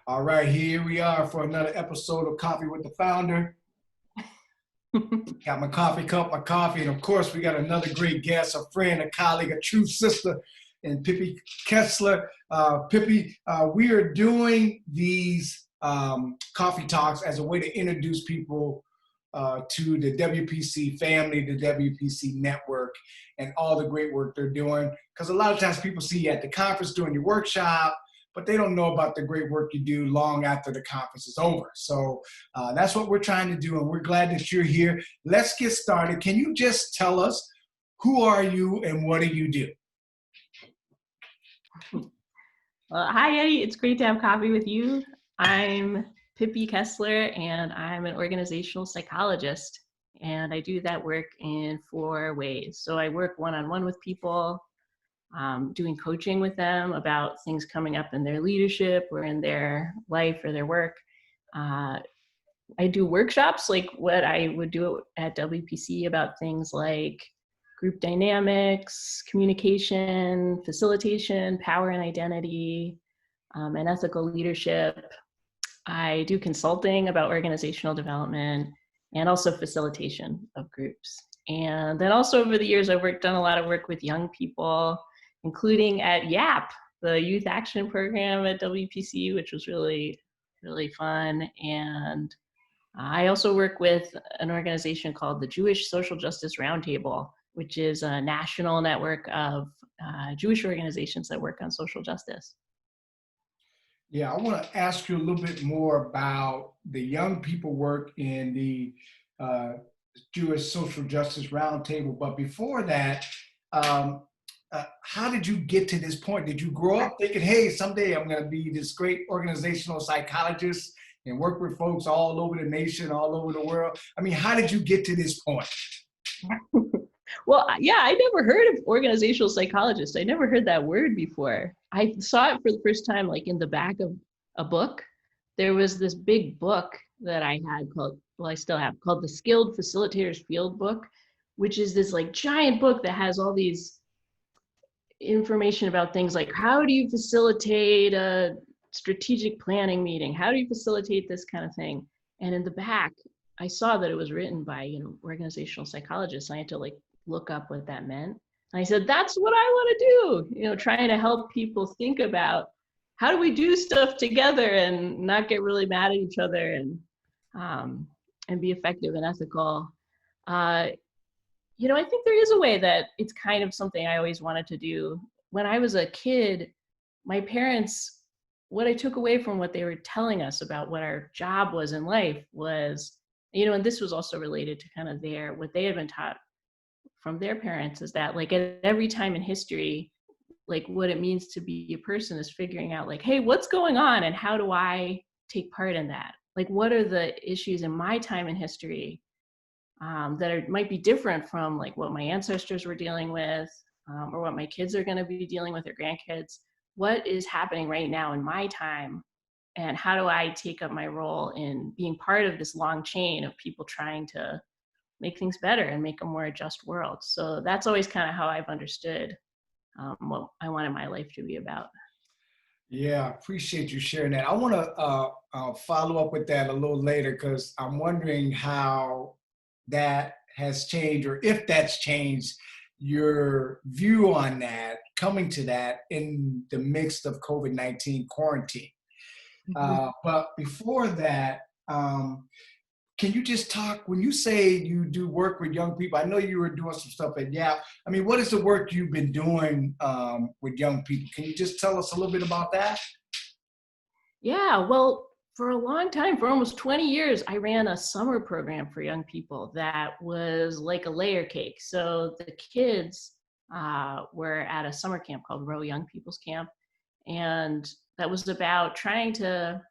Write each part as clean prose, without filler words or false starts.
All right, here we are for another episode of Coffee with the Founder. Got my coffee cup, my coffee, and of course we got another great guest, a friend, a colleague, a true sister, and Pippi Kessler. Pippi, we are doing these coffee talks as a way to introduce people to the WPC family, the WPC network, and all the great work they're doing. Because a lot of times people see you at the conference doing your workshop, but they don't know about the great work you do long after the conference is over. So that's what we're trying to do, and we're glad that you're here. Let's get started. Can you just tell us, who are you and what do you do? Well, hi, Eddie. It's great to have coffee with you. I'm Pippi Kessler, and I'm an organizational psychologist, and I do that work in 4 ways. So I work one-on-one with people, doing coaching with them about things coming up in their leadership or in their life or their work. I do workshops like what I would do at WPC about things like group dynamics, communication, facilitation, power and identity, and ethical leadership. I do consulting about organizational development and also facilitation of groups. And then also over the years, I've done a lot of work with young people, including at YAP, the Youth Action Program at WPC, which was really, really fun. And I also work with an organization called the Jewish Social Justice Roundtable, which is a national network of Jewish organizations that work on social justice. Yeah, I want to ask you a little bit more about the young people work in the Jewish Social Justice Roundtable. But before that, how did you get to this point? Did you grow up thinking, hey, someday I'm going to be this great organizational psychologist and work with folks all over the nation, all over the world? I mean, how did you get to this point? Well, yeah, I never heard of organizational psychologist. I never heard that word before. I saw it for the first time, like in the back of a book. There was this big book that I had called, well, I still have, called the Skilled Facilitators Field Book, which is this like giant book that has all these information about things like, how do you facilitate a strategic planning meeting? How do you facilitate this kind of thing? And in the back, I saw that it was written by, organizational psychologists. I had to like look up what that meant. And I said, that's what I want to do, trying to help people think about how do we do stuff together and not get really mad at each other and be effective and ethical. I think there is a way that it's kind of something I always wanted to do. When I was a kid, my parents, what I took away from what they were telling us about what our job was in life was, and this was also related to kind of what they had been taught from their parents, is that like at every time in history, like what it means to be a person is figuring out like, hey, what's going on and how do I take part in that? Like, what are the issues in my time in history that might be different from like what my ancestors were dealing with or what my kids are going to be dealing with, or grandkids? What is happening right now in my time? And how do I take up my role in being part of this long chain of people trying to make things better and make a more just world? So that's always kind of how I've understood what I wanted my life to be about. Yeah, I appreciate you sharing that. I want to follow up with that a little later, because I'm wondering how that has changed, or if that's changed your view on that, coming to that in the midst of COVID-19 quarantine. But before that, can you just talk, when you say you do work with young people, I know you were doing some stuff at YAP. I mean, what is the work you've been doing with young people? Can you just tell us a little bit about that? Yeah, well, for a long time, for almost 20 years, I ran a summer program for young people that was like a layer cake. So the kids were at a summer camp called Rowe Young People's Camp. And that was about trying to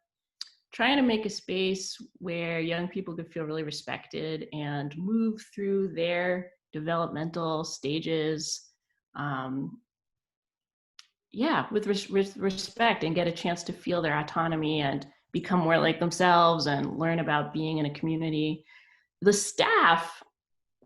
make a space where young people could feel really respected and move through their developmental stages, with respect, and get a chance to feel their autonomy and become more like themselves and learn about being in a community. The staff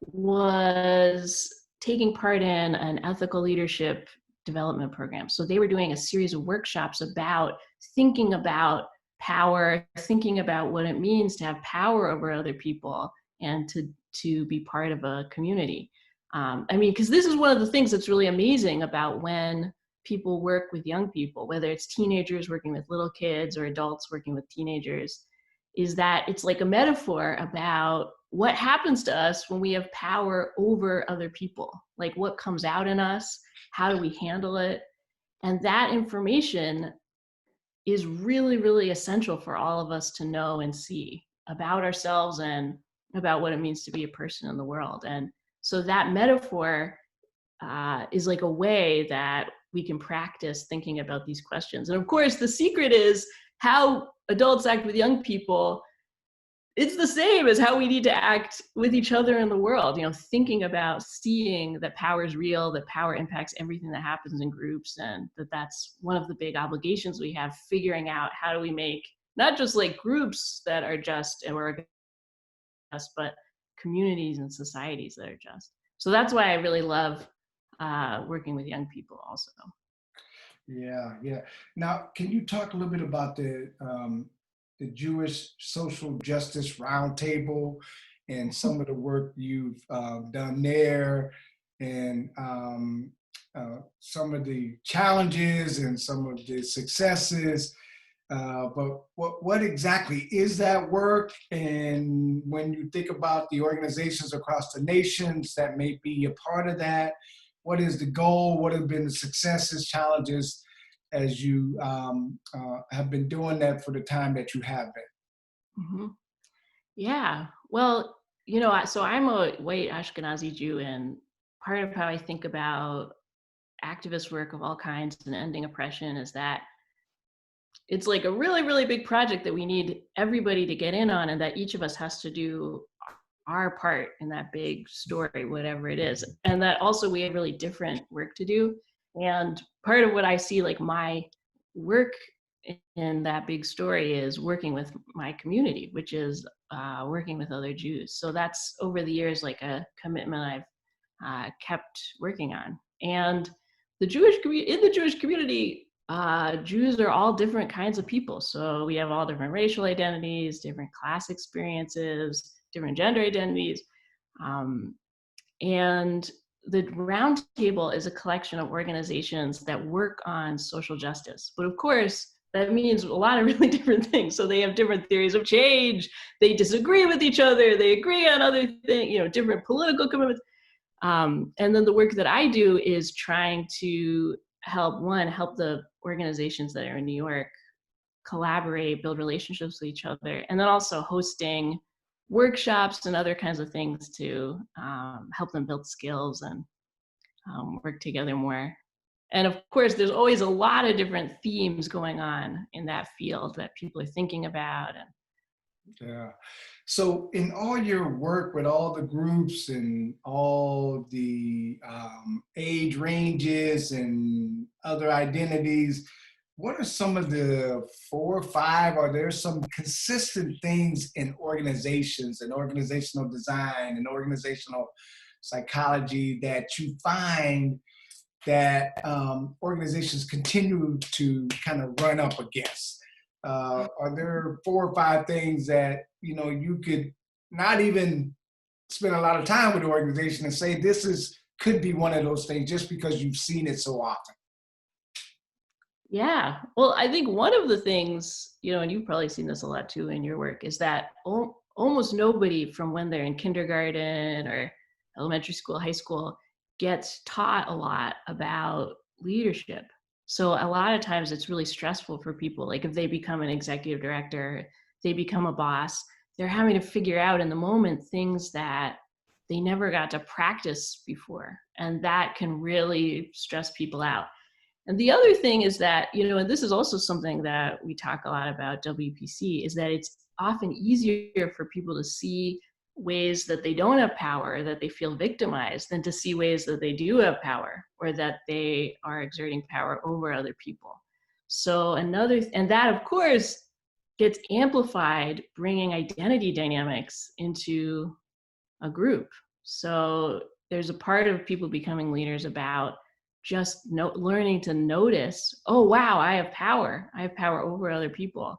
was taking part in an ethical leadership development program. So they were doing a series of workshops about thinking about power, thinking about what it means to have power over other people and to be part of a community. I mean, because this is one of the things that's really amazing about when people work with young people, whether it's teenagers working with little kids or adults working with teenagers, is that it's like a metaphor about what happens to us when we have power over other people, like what comes out in us, how do we handle it? And that information is really, really essential for all of us to know and see about ourselves and about what it means to be a person in the world. And so that metaphor is like a way that we can practice thinking about these questions. And of course, the secret is how adults act with young people. It's the same as how we need to act with each other in the world, you know, thinking about seeing that power is real, that power impacts everything that happens in groups, and that's one of the big obligations we have, figuring out how do we make not just like groups that are just or just, but communities and societies that are just. So that's why I really love working with young people also. Yeah, yeah. Now, can you talk a little bit about the Jewish Social Justice Roundtable and some of the work you've done there, and some of the challenges and some of the successes? But what exactly is that work? And when you think about the organizations across the nations that may be a part of that, what is the goal? What have been the successes, challenges, as you have been doing that for the time that you have been? Mm-hmm. Yeah, well, you know, so I'm a white Ashkenazi Jew, and part of how I think about activist work of all kinds and ending oppression is that it's like a really, really big project that we need everybody to get in on, and that each of us has to do our part in that big story, whatever it is. And that also we have really different work to do. And part of what I see like my work in that big story is working with my community, which is working with other Jews. So that's over the years like a commitment I've kept working on. And in the Jewish community, Jews are all different kinds of people. So we have all different racial identities, different class experiences, different gender identities. And the Roundtable is a collection of organizations that work on social justice. But of course, that means a lot of really different things. So they have different theories of change. They disagree with each other. They agree on other things, you know, different political commitments. And then the work that I do is trying to help the organizations that are in New York collaborate, build relationships with each other, and then also hosting workshops and other kinds of things to help them build skills and work together more. And of course, there's always a lot of different themes going on in that field that people are thinking about. Yeah. So in all your work with all the groups and all the age ranges and other identities, what are some of the 4 or 5? Are there some consistent things in organizations and organizational design and organizational psychology that you find that organizations continue to kind of run up against? Are there 4 or 5 things that, you know, you could not even spend a lot of time with the organization and say could be one of those things just because you've seen it so often? Yeah, well, I think one of the things, you know, and you've probably seen this a lot too in your work, is that almost nobody from when they're in kindergarten or elementary school, high school, gets taught a lot about leadership. So a lot of times it's really stressful for people. Like if they become an executive director, they become a boss, they're having to figure out in the moment things that they never got to practice before. And that can really stress people out. And the other thing is that, you know, and this is also something that we talk a lot about WPC, is that it's often easier for people to see ways that they don't have power, that they feel victimized, than to see ways that they do have power or that they are exerting power over other people. So and that of course gets amplified bringing identity dynamics into a group. So there's a part of people becoming leaders about just learning to notice, oh, wow, I have power over other people.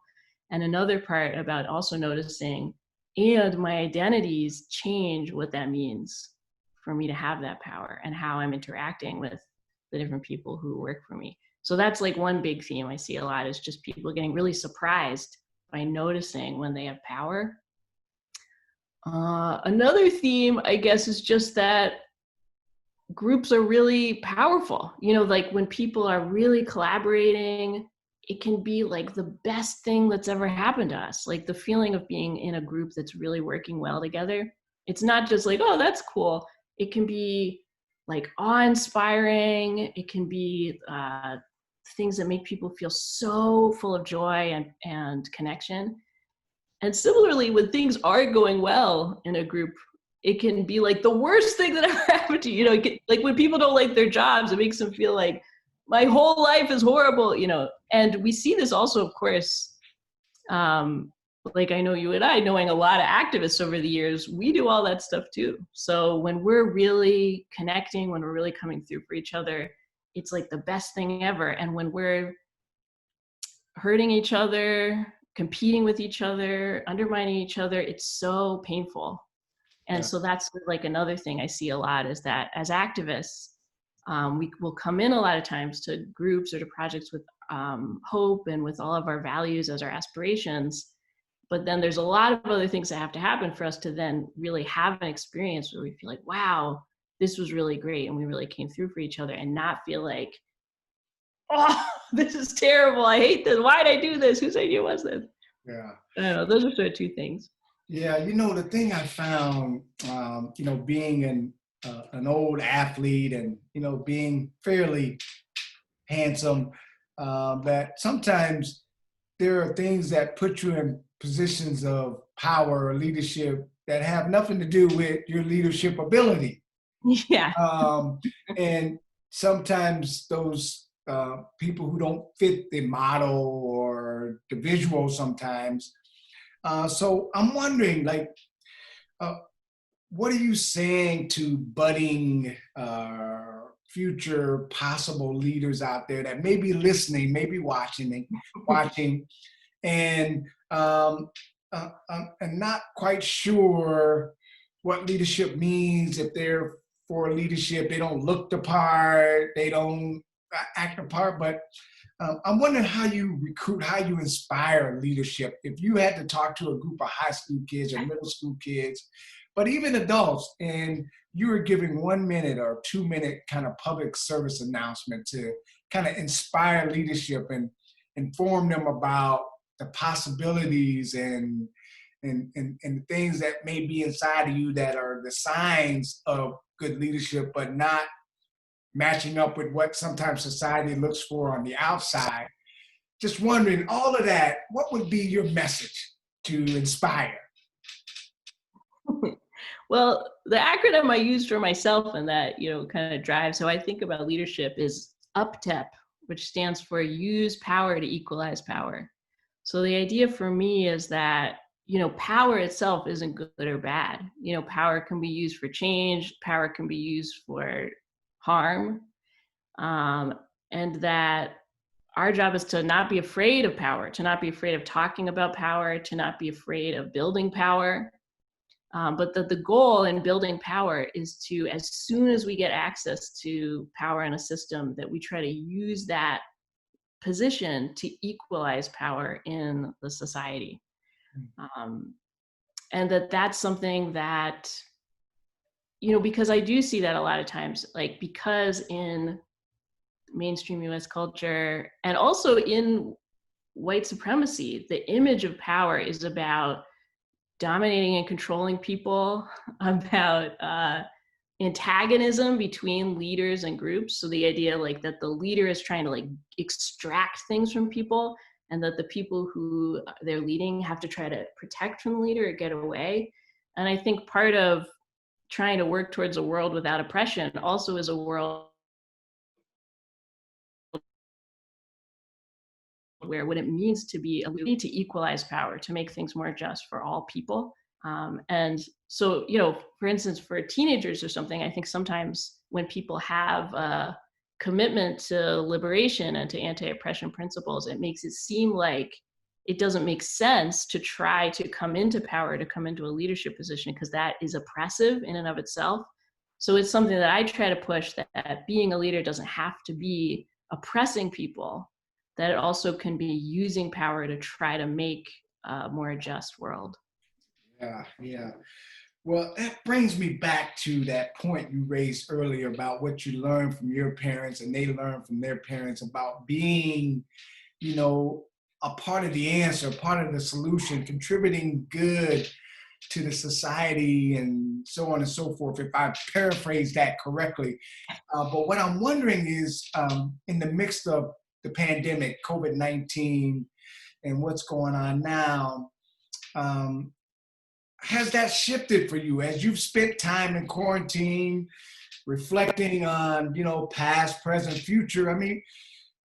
And another part about also noticing, and my identities change what that means for me to have that power and how I'm interacting with the different people who work for me. So that's like one big theme I see a lot, is just people getting really surprised by noticing when they have power. Another theme, I guess, is just that groups are really powerful. You know, like when people are really collaborating, it can be like the best thing that's ever happened to us. Like the feeling of being in a group that's really working well together. It's not just like, oh, that's cool. It can be like awe-inspiring. It can be things that make people feel so full of joy and connection. And similarly, when things are going well in a group, it can be like the worst thing that ever happened to you. You know, like when people don't like their jobs, it makes them feel like my whole life is horrible, you know. And we see this also, of course, like I know you and I, knowing a lot of activists over the years, we do all that stuff too. So when we're really connecting, when we're really coming through for each other, it's like the best thing ever. And when we're hurting each other, competing with each other, undermining each other, it's so painful. And so that's like another thing I see a lot, is that as activists, we will come in a lot of times to groups or to projects with hope and with all of our values as our aspirations. But then there's a lot of other things that have to happen for us to then really have an experience where we feel like, wow, this was really great. And we really came through for each other, and not feel like, oh, this is terrible. I hate this. Why did I do this? Whose idea was this? Yeah. I don't know. Those are sort of two things. Yeah, you know, the thing I found, you know, being an old athlete and, you know, being fairly handsome, that sometimes there are things that put you in positions of power or leadership that have nothing to do with your leadership ability. Yeah. And sometimes those people who don't fit the model or the visual sometimes. So I'm wondering, like, what are you saying to budding future possible leaders out there that may be listening, maybe watching, and not quite sure what leadership means? If they're for leadership, they don't look the part, they don't act the part, but I'm wondering how you recruit, how you inspire leadership. If you had to talk to a group of high school kids or middle school kids, but even adults, and you were giving 1 minute or 2 minute kind of public service announcement to kind of inspire leadership and inform them about the possibilities and things that may be inside of you that are the signs of good leadership, but not matching up with what sometimes society looks for on the outside. Just wondering, all of that, what would be your message to inspire? Well, the acronym I use for myself and that, you know, kind of drives how I think about leadership is UPTEP, which stands for use power to equalize power. So the idea for me is that, you know, power itself isn't good or bad. You know, power can be used for change, power can be used for harm, and that our job is to not be afraid of power, to not be afraid of talking about power, to not be afraid of building power. But that the goal in building power is to, as soon as we get access to power in a system, that we try to use that position to equalize power in the society. And that's something that, you know, because I do see that a lot of times, like, because in mainstream US culture and also in white supremacy, the image of power is about dominating and controlling people, about antagonism between leaders and groups. So the idea like that the leader is trying to like extract things from people, and that the people who they're leading have to try to protect from the leader or get away. And I think part of trying to work towards a world without oppression also is a world where what it means to be a leader, to equalize power, to make things more just for all people. And so, you know, for instance, for teenagers or something, I think sometimes when people have a commitment to liberation and to anti-oppression principles, it makes it seem like it doesn't make sense to try to come into power, to come into a leadership position, because that is oppressive in and of itself. So it's something that I try to push, that being a leader doesn't have to be oppressing people, that it also can be using power to try to make a more just world. Yeah, yeah. Well, that brings me back to that point you raised earlier about what you learned from your parents and they learned from their parents about being, you know, a part of the answer, part of the solution, contributing good to the society and so on and so forth, if I paraphrase that correctly. But what I'm wondering is, in the midst of the pandemic, COVID-19, and what's going on now, has that shifted for you as you've spent time in quarantine, reflecting on, you know, past, present, future? I mean,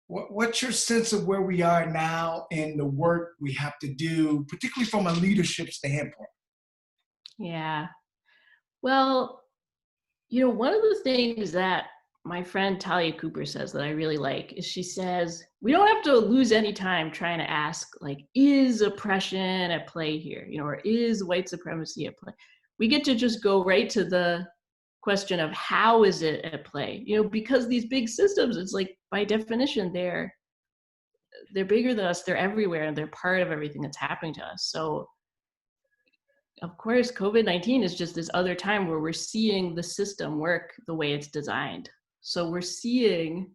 what's your sense of where we are now and the work we have to do, particularly from a leadership standpoint? Yeah. Well, you know, one of the things that my friend Talia Cooper says that I really like is, she says, we don't have to lose any time trying to ask, like, is oppression at play here? You know, or is white supremacy at play? We get to just go right to the question of how is it at play? You know, because these big systems, it's like, by definition, they're bigger than us, they're everywhere, and they're part of everything that's happening to us. So of course, COVID-19 is just this other time where we're seeing the system work the way it's designed. So we're seeing,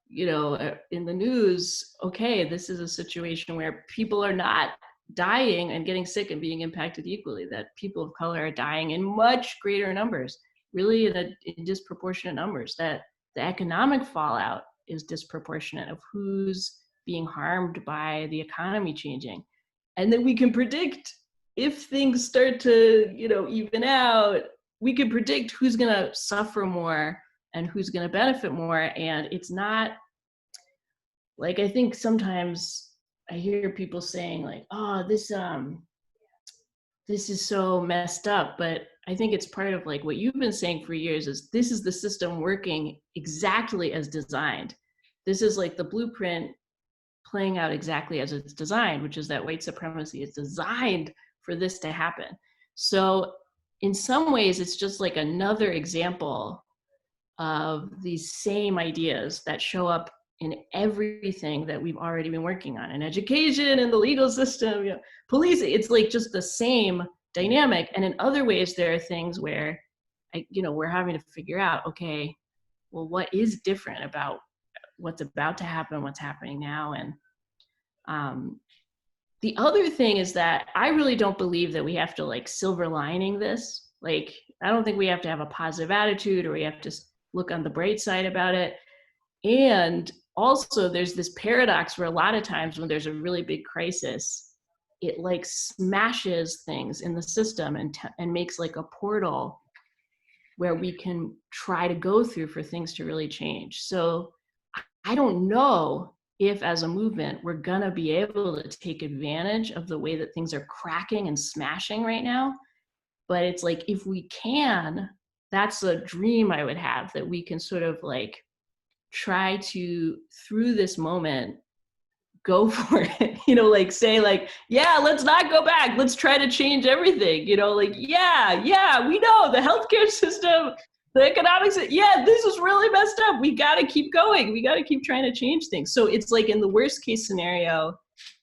you know, in the news, okay, this is a situation where people are not dying and getting sick and being impacted equally, that people of color are dying in much greater numbers, really in disproportionate numbers, that the economic fallout is disproportionate of who's being harmed by the economy changing. And then we can predict, if things start to, you know, even out, we can predict who's going to suffer more and who's going to benefit more. And it's not like, I think sometimes I hear people saying like, oh, this is so messed up. But I think it's part of like what you've been saying for years, is this is the system working exactly as designed. This is like the blueprint playing out exactly as it's designed, which is that white supremacy is designed for this to happen. So in some ways, it's just like another example of these same ideas that show up in everything that we've already been working on, in education, in the legal system, you know, policing. It's like just the same dynamic. And in other ways, there are things where, you know, we're having to figure out, okay, well, what is different about what's about to happen, what's happening now? And the other thing is that I really don't believe that we have to like silver lining this. Like, I don't think we have to have a positive attitude, or we have to look on the bright side about it. And also there's this paradox where a lot of times when there's a really big crisis, it like smashes things in the system and makes like a portal where we can try to go through for things to really change. So I don't know if as a movement, we're gonna be able to take advantage of the way that things are cracking and smashing right now. But it's like, if we can, that's a dream I would have, that we can sort of like try to, through this moment, go for it, you know, like say like, yeah, let's not go back. Let's try to change everything, you know, like, yeah, we know the healthcare system, the economics, yeah, this is really messed up. We got to keep going. We got to keep trying to change things. So it's like, in the worst case scenario,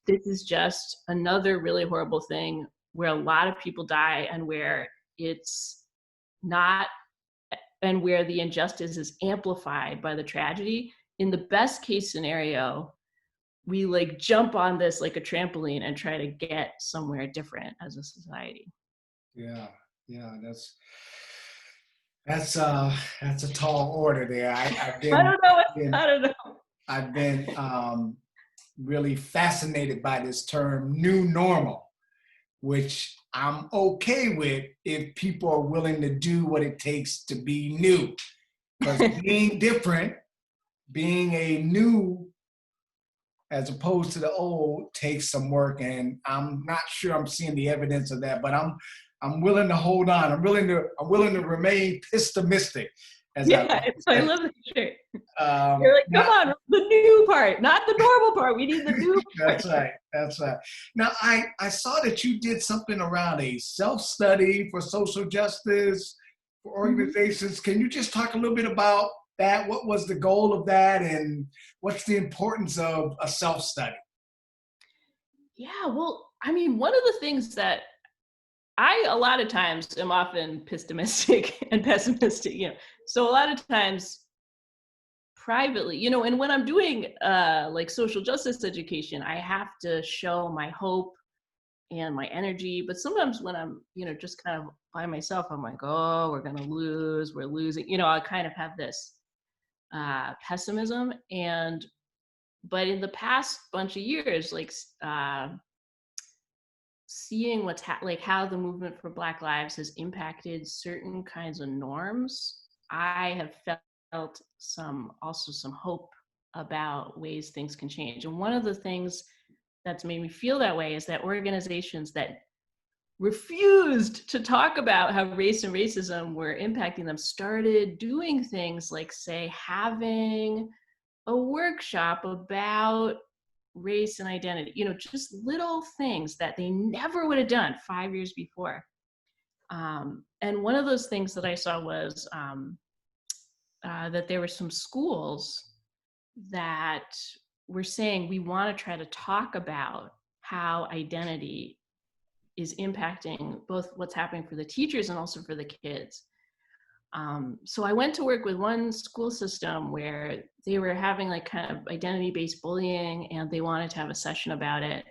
this is just another really horrible thing where a lot of people die, and where it's not, and where the injustice is amplified by the tragedy. In the best case scenario, we like jump on this like a trampoline and try to get somewhere different as a society. Yeah, that's a tall order there. I don't know. I've been really fascinated by this term "new normal," which I'm okay with if people are willing to do what it takes to be new. Because being different, being a new as opposed to the old takes some work, and I'm not sure I'm seeing the evidence of that, but I'm willing to hold on. I'm willing to remain pessimistic. as I Yeah, I love that shirt. um, They're like, come now, on, the new part, not the normal part. We need the new part. that's right. That's right. Now, I saw that you did something around a self-study for social justice for Mhm. organizations. Can you just talk a little bit about that? What was the goal of that, and what's the importance of a self-study? Yeah, well, I mean, one of the things that I a lot of times am often pessimistic and pessimistic, So a lot of times privately, and when I'm doing like social justice education, I have to show my hope and my energy. But sometimes when I'm, just kind of by myself, I'm like, oh, we're gonna lose, we're losing. I kind of have this pessimism. But in the past bunch of years, like seeing like how the movement for Black Lives has impacted certain kinds of norms, I have felt some hope about ways things can change. And one of the things that's made me feel that way is that organizations that refused to talk about how race and racism were impacting them started doing things like, say, having a workshop about race and identity, just little things that they never would have done 5 years before. And one of those things that I saw was that there were some schools that were saying, we want to try to talk about how identity is impacting both what's happening for the teachers and also for the kids. So I went to work with one school system where they were having like kind of identity-based bullying, and they wanted to have a session about it.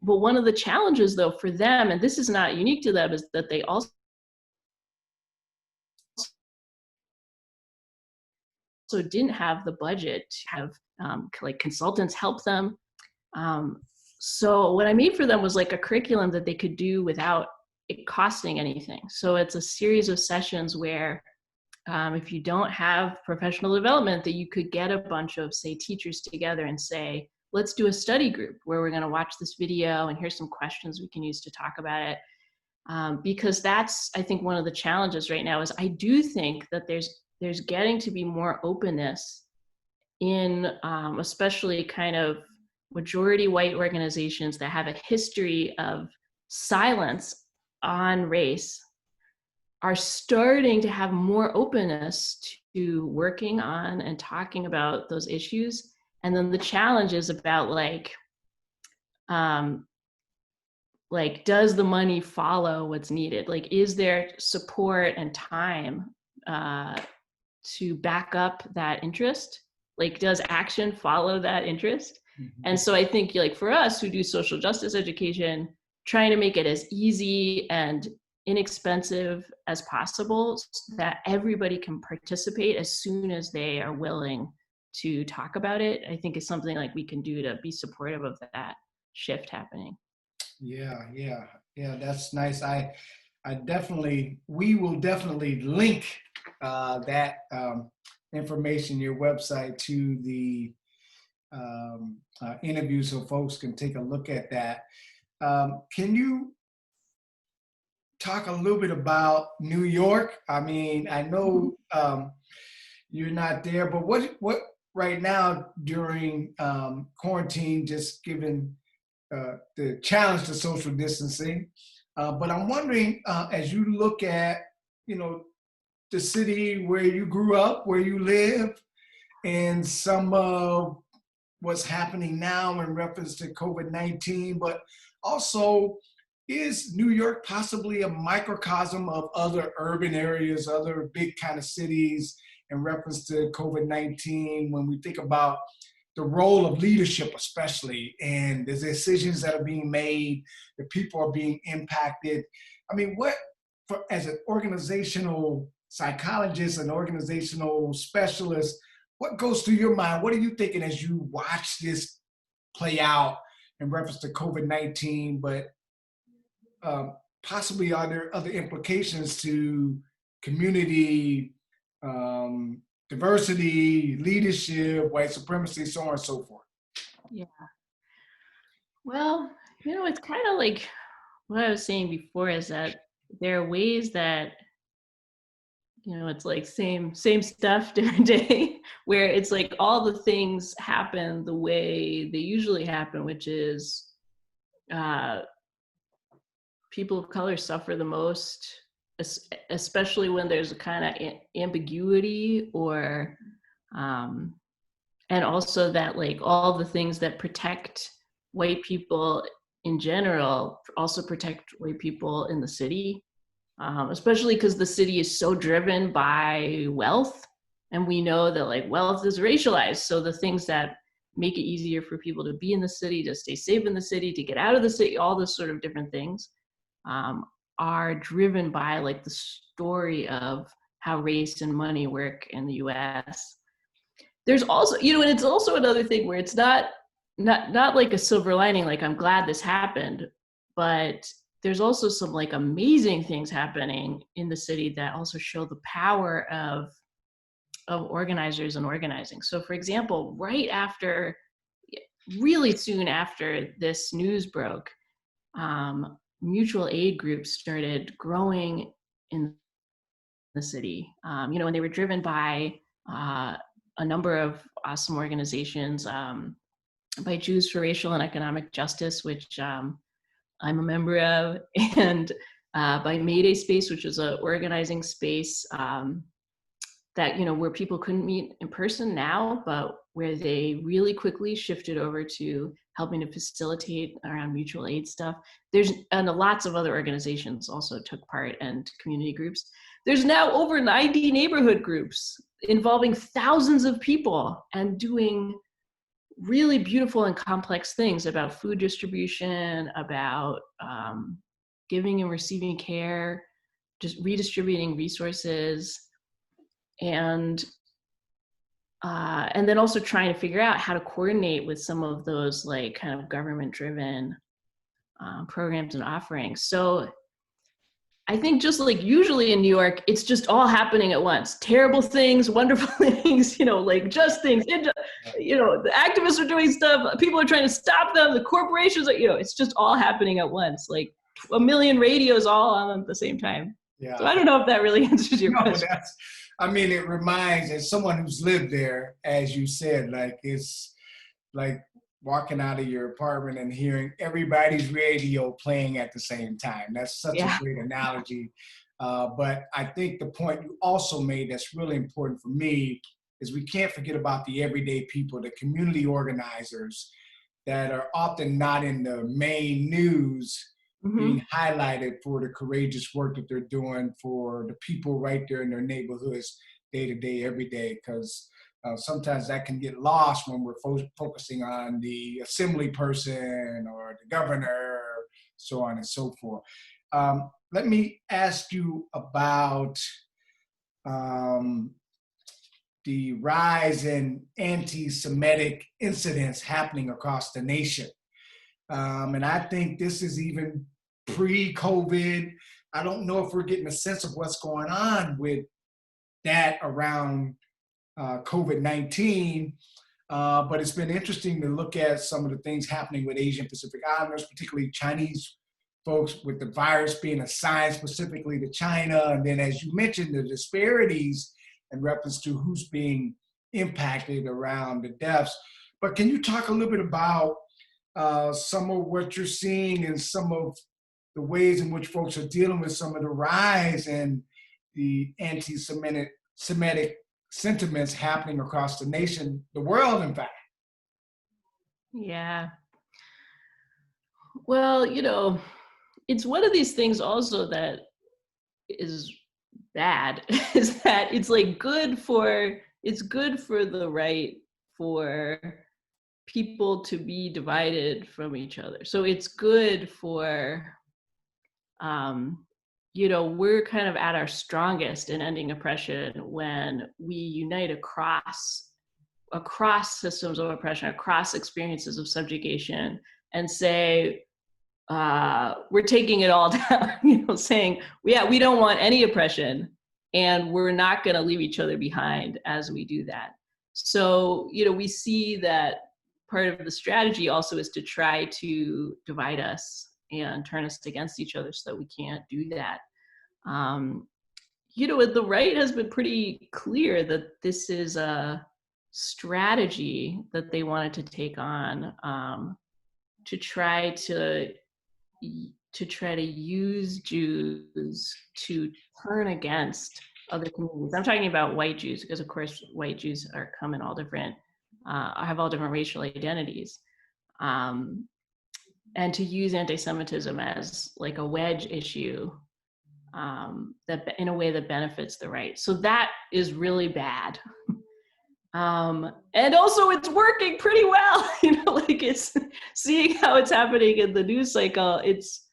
But one of the challenges though for them, and this is not unique to them, is that they also didn't have the budget to have like consultants help them. So what I made for them was like a curriculum that they could do without it costing anything. So it's a series of sessions where if you don't have professional development, that you could get a bunch of, say, teachers together and say, let's do a study group where we're going to watch this video and here's some questions we can use to talk about it. Because that's, I think, one of the challenges right now is I do think that there's getting to be more openness in especially kind of majority white organizations that have a history of silence on race, are starting to have more openness to working on and talking about those issues. And then the challenge is about does the money follow what's needed? Like, is there support and time to back up that interest? Like, does action follow that interest? Mhm. And so I think, like, for us who do social justice education, trying to make it as easy and inexpensive as possible so that everybody can participate as soon as they are willing to talk about it, I think is something like we can do to be supportive of that shift happening. Yeah, yeah, yeah. That's nice. We will definitely link that information, your website, to the interview so folks can take a look at that. Can you talk a little bit about New York? I mean, I know you're not there, but what right now during quarantine, just given the challenge to social distancing, but I'm wondering as you look at, you know, the city where you grew up, where you live, and some of what's happening now in reference to COVID-19, but also, is New York possibly a microcosm of other urban areas, other big kind of cities in reference to COVID-19 when we think about the role of leadership, especially, and the decisions that are being made, the people are being impacted? I mean, as an organizational psychologist, an organizational specialist, what goes through your mind? What are you thinking as you watch this play out in reference to COVID-19, but possibly are there other implications to community, diversity, leadership, white supremacy, so on and so forth? Yeah. Well, it's kind of like what I was saying before, is that there are ways that you know, it's like same stuff, different day, where it's like all the things happen the way they usually happen, which is people of color suffer the most, especially when there's a kind of ambiguity or and also that like all the things that protect white people in general also protect white people in the city, especially because the city is so driven by wealth. And we know that like wealth is racialized. So the things that make it easier for people to be in the city, to stay safe in the city, to get out of the city, all those sort of different things are driven by like the story of how race and money work in the US. There's also, you know, and it's also another thing where it's not like a silver lining, like I'm glad this happened, but there's also some like amazing things happening in the city that also show the power of organizers and organizing. So for example, really soon after this news broke, mutual aid groups started growing in the city, you know, and they were driven by a number of awesome organizations, by Jews for Racial and Economic Justice, which I'm a member of, and by Mayday Space, which is an organizing space that, you know, where people couldn't meet in person now, but where they really quickly shifted over to helping to facilitate around mutual aid stuff. And lots of other organizations also took part, and community groups. There's now over 90 neighborhood groups involving thousands of people and doing really beautiful and complex things about food distribution, about giving and receiving care, just redistributing resources, and then also trying to figure out how to coordinate with some of those like kind of government-driven programs and offerings. So I think just like usually in New York, it's just all happening at once. Terrible things, wonderful things, you know, like just things. You know, the activists are doing stuff. People are trying to stop them. The corporations are, you know, it's just all happening at once. Like a million radios all on at the same time. Yeah. So I don't know if that really answers your question. I mean, it reminds, as someone who's lived there, as you said, like it's like walking out of your apartment and hearing everybody's radio playing at the same time. That's such a great analogy. But I think the point you also made that's really important for me is we can't forget about the everyday people, the community organizers that are often not in the main news being highlighted for the courageous work that they're doing for the people right there in their neighborhoods day to day, every day, because sometimes that can get lost when we're focusing on the assembly person or the governor, so on and so forth. Let me ask you about the rise in anti-Semitic incidents happening across the nation. And I think this is even pre-COVID. I don't know if we're getting a sense of what's going on with that around COVID-19, but it's been interesting to look at some of the things happening with Asian Pacific Islanders, particularly Chinese folks, with the virus being assigned specifically to China. And then, as you mentioned, the disparities in reference to who's being impacted around the deaths. But can you talk a little bit about some of what you're seeing and some of the ways in which folks are dealing with some of the rise in the anti-Semitic sentiments happening across the nation, the world, in fact? Yeah. Well, you know, it's one of these things also that is bad, is that it's like it's good for the right for people to be divided from each other. So it's good for, you know, we're kind of at our strongest in ending oppression when we unite across systems of oppression, across experiences of subjugation, and say, we're taking it all down, you know, saying, yeah, we don't want any oppression, and we're not going to leave each other behind as we do that. So, you know, we see that part of the strategy also is to try to divide us and turn us against each other so that we can't do that. the right has been pretty clear that this is a strategy that they wanted to take on, to try to use Jews to turn against other communities. I'm talking about white Jews because, of course, white Jews come in all different, have all different racial identities, and to use anti-Semitism as like a wedge issue, that in a way that benefits the right. So that is really bad. And also it's working pretty well, like it's seeing how it's happening in the news cycle. It's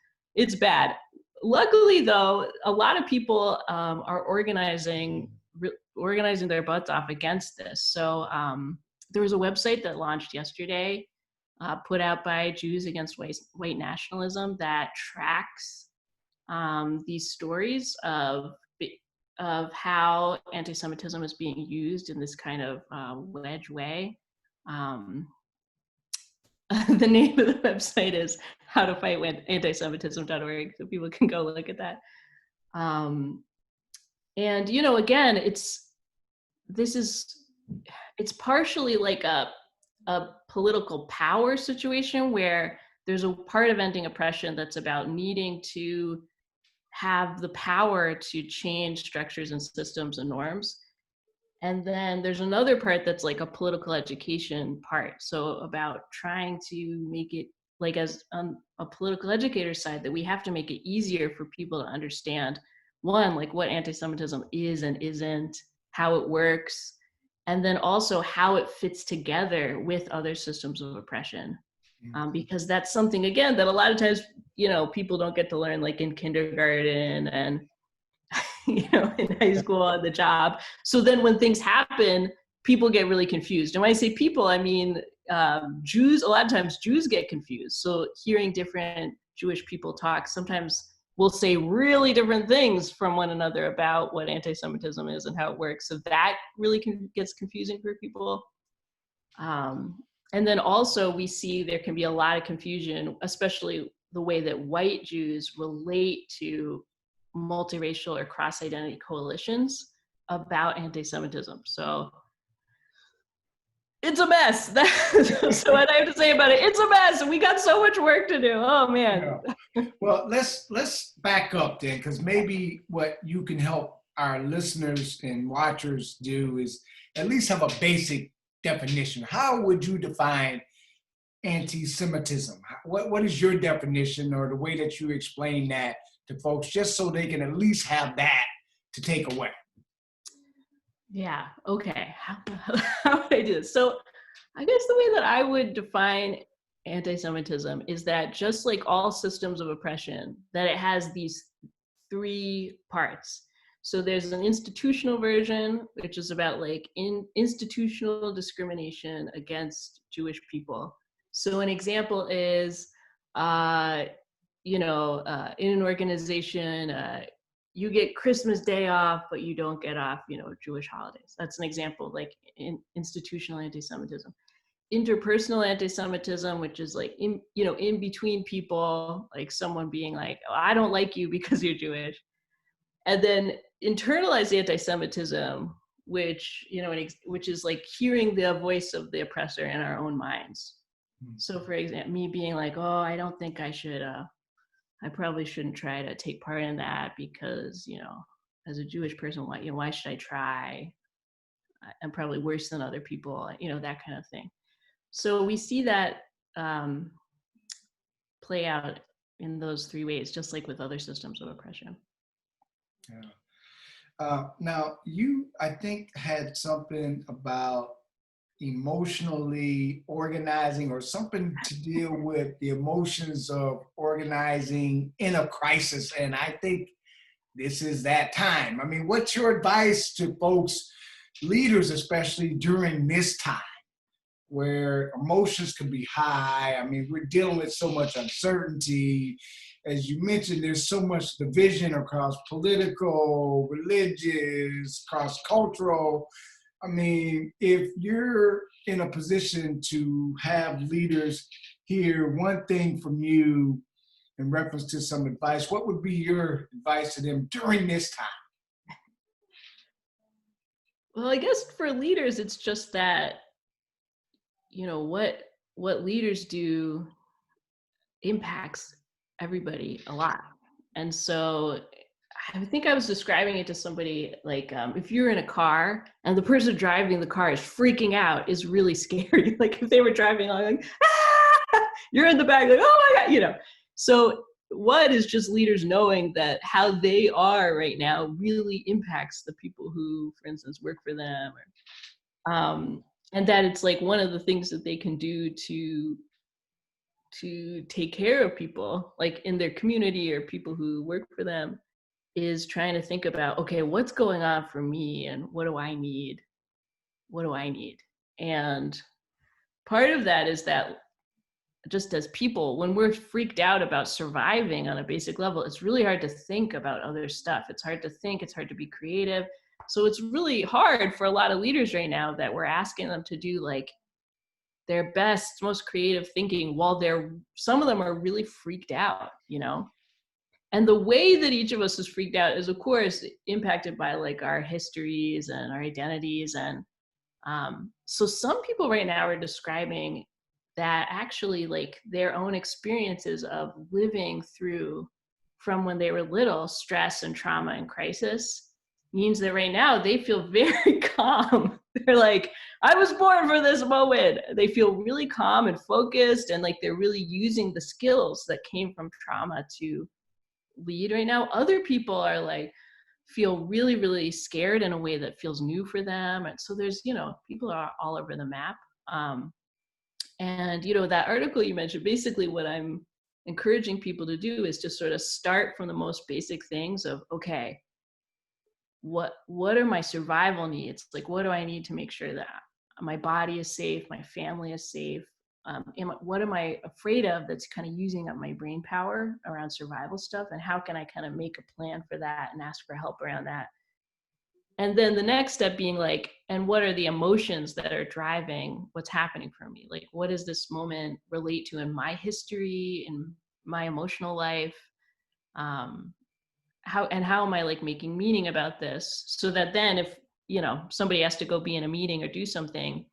bad. Luckily though, a lot of people are organizing their butts off against this. So there was a website that launched yesterday, put out by Jews Against White Nationalism, that tracks these stories of how anti-Semitism is being used in this kind of wedge way. The name of the website is howtofightwithantisemitism.org, so people can go look at that. And again, it's partially like a political power situation where there's a part of ending oppression that's about needing to have the power to change structures and systems and norms. And then there's another part that's like a political education part. So about trying to make it, like, as a political educator side, that we have to make it easier for people to understand, one, like what anti-Semitism is and isn't, how it works, and then also how it fits together with other systems of oppression. Because that's something, again, that a lot of times, people don't get to learn, like in kindergarten and, in high school, on the job. So then when things happen, people get really confused. And when I say people, I mean Jews. A lot of times Jews get confused. So hearing different Jewish people talk, sometimes we'll say really different things from one another about what anti-Semitism is and how it works. So that really gets confusing for people. And then also we see there can be a lot of confusion, especially the way that white Jews relate to multiracial or cross-identity coalitions about anti-Semitism. So it's a mess. So what I have to say about it, it's a mess. We got so much work to do. Oh man. Yeah. Well, let's back up then, because maybe what you can help our listeners and watchers do is at least have a basic definition. How would you define anti-Semitism? What is your definition, or the way that you explain that to folks, just so they can at least have that to take away? Yeah, okay. How would I do this? So I guess the way that I would define anti-Semitism is that, just like all systems of oppression, that it has these three parts. So there's an institutional version, which is about like institutional discrimination against Jewish people. So an example is, in an organization, you get Christmas Day off, but you don't get off, Jewish holidays. That's an example, like in institutional anti-Semitism. Interpersonal anti-Semitism, which is like in between people, like someone being like, oh, I don't like you because you're Jewish. And then internalized anti-Semitism, which is like hearing the voice of the oppressor in our own minds. So for example, me being like, oh, I don't think I should, I probably shouldn't try to take part in that because, as a Jewish person, why should I try? I'm probably worse than other people, that kind of thing. So we see that play out in those three ways, just like with other systems of oppression. Yeah. Now, you, I think, had something about emotionally organizing, or something to deal with the emotions of organizing in a crisis. And I think this is that time. I mean, what's your advice to folks, leaders, especially during this time where emotions can be high? I mean, we're dealing with so much uncertainty. As you mentioned, there's so much division across political, religious, cross-cultural. I mean, if you're in a position to have leaders hear one thing from you in reference to some advice, what would be your advice to them during this time? Well, I guess for leaders, it's just that, what leaders do impacts everybody a lot. And so I think I was describing it to somebody like, if you're in a car and the person driving the car is freaking out, is really scary. Like if they were driving along, like, ah! You're in the back, like, oh my God, So what is just leaders knowing that how they are right now really impacts the people who, for instance, work for them, and that it's like one of the things that they can do to take care of people like in their community or people who work for them is trying to think about, okay, what's going on for me and what do I need? What do I need? And part of that is that just as people, when we're freaked out about surviving on a basic level, it's really hard to think about other stuff. It's hard to think, it's hard to be creative. So it's really hard for a lot of leaders right now that we're asking them to do like their best, most creative thinking while some of them are really freaked out, And the way that each of us is freaked out is, of course, impacted by like our histories and our identities. And so some people right now are describing that actually like their own experiences of living through from when they were little stress and trauma and crisis means that right now they feel very calm. They're like, I was born for this moment. They feel really calm and focused and like they're really using the skills that came from trauma to lead right now. Other people are like, feel really, really scared in a way that feels new for them. And so there's, people are all over the map. And, that article you mentioned, basically what I'm encouraging people to do is to sort of start from the most basic things of, okay, what are my survival needs? Like, what do I need to make sure that my body is safe, my family is safe? What am I afraid of that's kind of using up my brain power around survival stuff? And how can I kind of make a plan for that and ask for help around that? And then the next step being like, and what are the emotions that are driving what's happening for me? Like, what does this moment relate to in my history, in my emotional life? How am I like making meaning about this so that then if, somebody has to go be in a meeting or do something,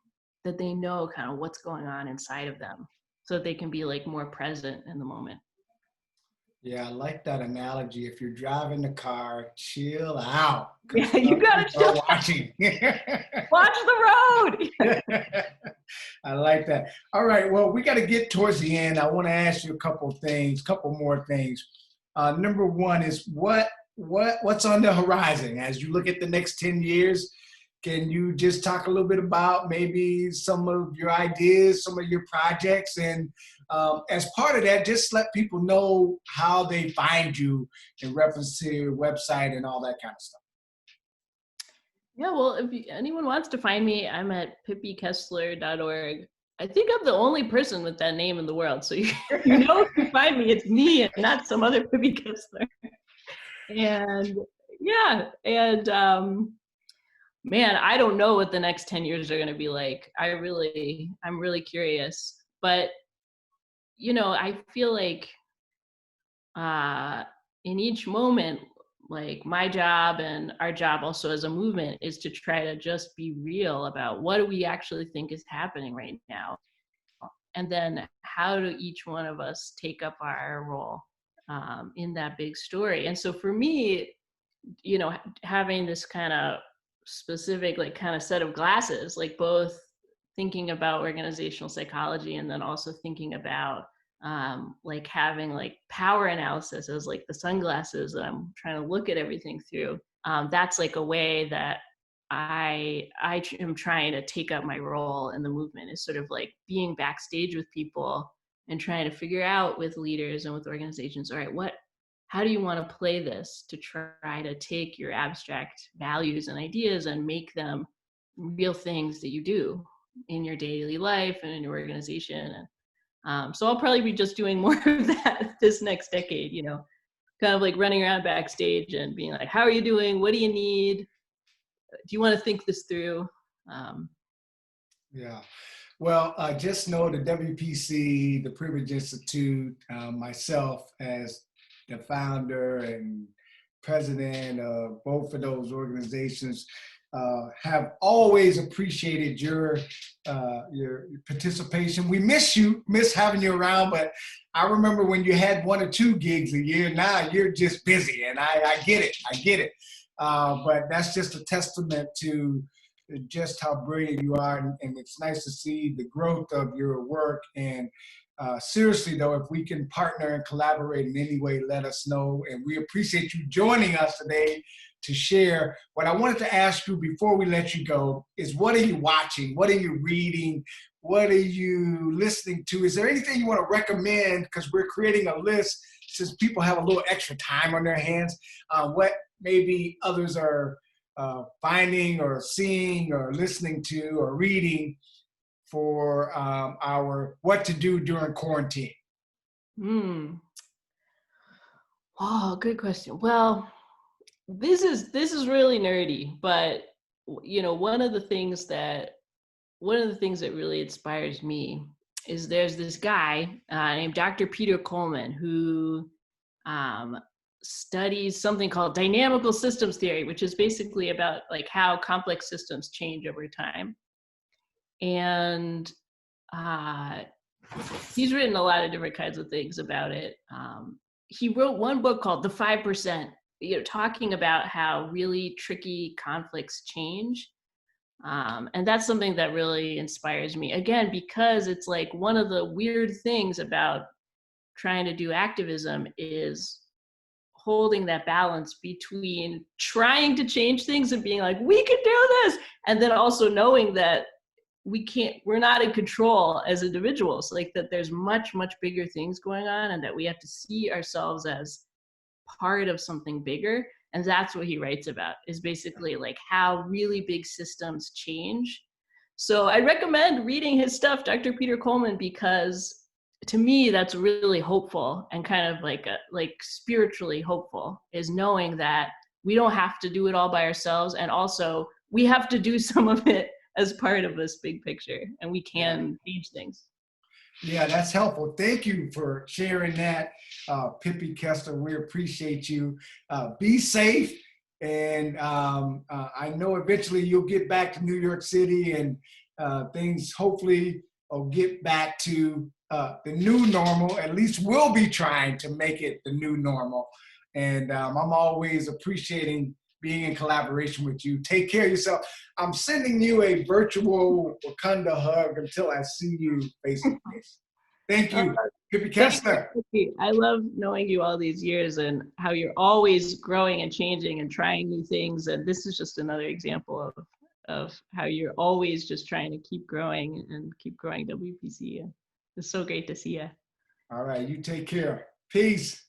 that they know kind of what's going on inside of them so that they can be like more present in the moment. Yeah, I like that analogy. If you're driving the car, chill out. Yeah, 'Cause you some gotta people are chill, watching. watch the road. I like that. All right. Well, we got to get towards the end. I want to ask you a couple more things. Number one is what's on the horizon as you look at the next 10 years? Can you just talk a little bit about maybe some of your ideas, some of your projects, and as part of that, just let people know how they find you in reference to your website and all that kind of stuff. Yeah, well, if anyone wants to find me, I'm at pippikessler.org. I think I'm the only person with that name in the world. So if you find me, it's me and not some other Pippi Kessler. And yeah, and man, I don't know what the next 10 years are going to be like. I'm really curious. But, I feel like in each moment, like my job and our job also as a movement is to try to just be real about what do we actually think is happening right now. And then how do each one of us take up our role in that big story. And so for me, having this kind of specific, like kind of set of glasses, like both thinking about organizational psychology and then also thinking about like having like power analysis as like the sunglasses that I'm trying to look at everything through. That's like a way that I am trying to take up my role in the movement, is sort of like being backstage with people and trying to figure out with leaders and with organizations, all right, how do you want to play this to try to take your abstract values and ideas and make them real things that you do in your daily life and in your organization. And so I'll probably be just doing more of that this next decade, kind of like running around backstage and being like, how are you doing? What do you need? Do you want to think this through? Yeah. Well, just know the WPC, the Privilege Institute, myself as the founder and president of both of those organizations, have always appreciated your participation. We miss you, miss having you around, but I remember when you had 1 or 2 gigs a year. Now you're just busy, and I get it. But that's just a testament to just how brilliant you are, and it's nice to see the growth of your work. And seriously, though, if we can partner and collaborate in any way, let us know. And we appreciate you joining us today to share. What I wanted to ask you before we let you go is, what are you watching? What are you reading? What are you listening to? Is there anything you want to recommend? Because we're creating a list since people have a little extra time on their hands. What maybe others are finding or seeing or listening to or reading for our what to do during quarantine? Oh, good question. Well, this is really nerdy, but one of the things that really inspires me is there's this guy named Dr. Peter Coleman who studies something called dynamical systems theory, which is basically about like how complex systems change over time. And he's written a lot of different kinds of things about it. He wrote one book called The 5%, talking about how really tricky conflicts change. And that's something that really inspires me, again, because it's like one of the weird things about trying to do activism is holding that balance between trying to change things and being like, we can do this, and then also knowing that we're not in control as individuals, like that there's much, much bigger things going on, and that we have to see ourselves as part of something bigger. And that's what he writes about, is basically like how really big systems change. So I recommend reading his stuff, Dr. Peter Coleman, because to me, that's really hopeful and kind of like spiritually hopeful, is knowing that we don't have to do it all by ourselves. And also we have to do some of it as part of this big picture, and we can change things. Yeah, that's helpful. Thank you for sharing that, Pippi Kessler. We appreciate you. Be safe. And I know eventually you'll get back to New York City, and things hopefully will get back to the new normal. At least we'll be trying to make it the new normal. And I'm always appreciating being in collaboration with you. Take care of yourself. I'm sending you a virtual Wakanda hug until I see you face to face. Thank you, Pippi Kessler. I love knowing you all these years and how you're always growing and changing and trying new things. And this is just another example of how you're always just trying to keep growing and keep growing WPC. It's so great to see you. All right, you take care. Peace.